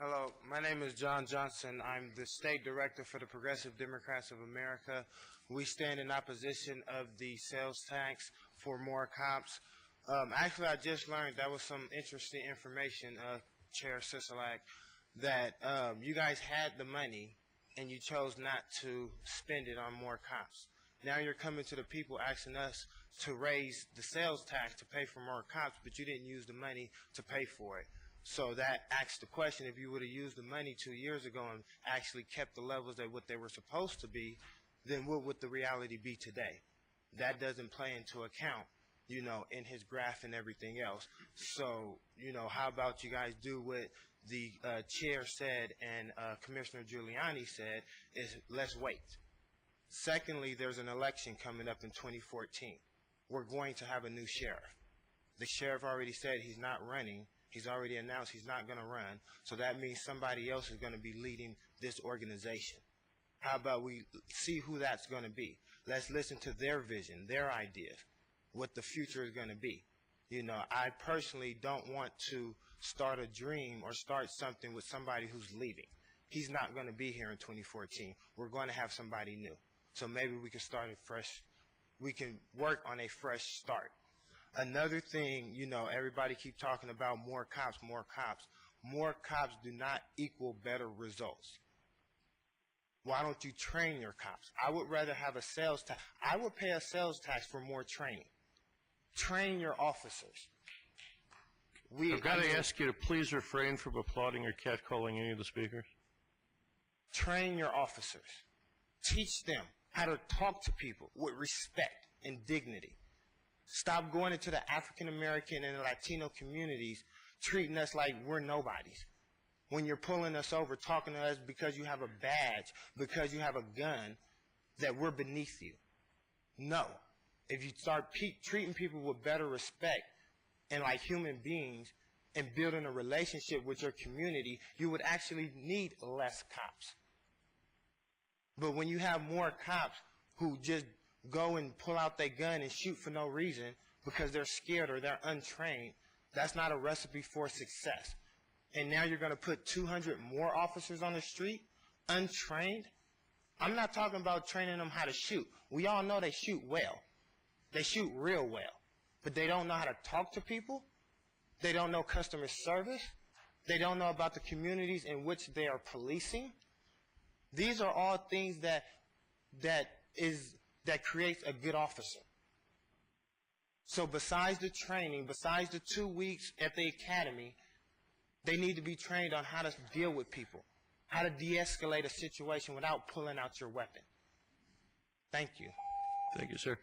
Hello, my name is John Johnson. I'm the state director for the Progressive Democrats of America. We stand in opposition of the sales tax for more cops. Actually, I just learned that was some interesting information, Chair Sisolak, that you guys had the money and you chose not to spend it on more cops. Now you're coming to the people asking us to raise the sales tax to pay for more cops, but you didn't use the money to pay for it. So that asks the question, if you would have used the money 2 years ago and actually kept the levels at what they were supposed to be, then what would the reality be today? That doesn't play into account, in his graph and everything else. So, how about you guys do what the chair said and Commissioner Giuliani said, is let's wait. Secondly, there's an election coming up in 2014. We're going to have a new sheriff. The sheriff already said he's not running. He's already announced he's not going to run. So that means somebody else is going to be leading this organization. How about we see who that's going to be? Let's listen to their vision, their ideas, what the future is going to be. I personally don't want to start a dream or start something with somebody who's leaving. He's not going to be here in 2014. We're going to have somebody new. So maybe we can start it fresh. We can work on a fresh start. Another thing, everybody keep talking about more cops, more cops. More cops do not equal better results. Why don't you train your cops? I would rather have a sales tax. I would pay a sales tax for more training. Train your officers. I've got to ask you to please refrain from applauding or catcalling any of the speakers. Train your officers. Teach them how to talk to people with respect and dignity. Stop going into the African American and Latino communities treating us like we're nobodies. When you're pulling us over, talking to us because you have a badge, because you have a gun, that we're beneath you. No. If you start treating people with better respect and like human beings and building a relationship with your community, you would actually need less cops. But when you have more cops who just go and pull out their gun and shoot for no reason because they're scared or they're untrained, that's not a recipe for success. And now you're going to put 200 more officers on the street, untrained? I'm not talking about training them how to shoot. We all know they shoot well. They shoot real well. But they don't know how to talk to people. They don't know customer service. They don't know about the communities in which they are policing. These are all things that creates a good officer. So besides the training, besides the 2 weeks at the academy, they need to be trained on how to deal with people, how to de-escalate a situation without pulling out your weapon. Thank you. Thank you, sir.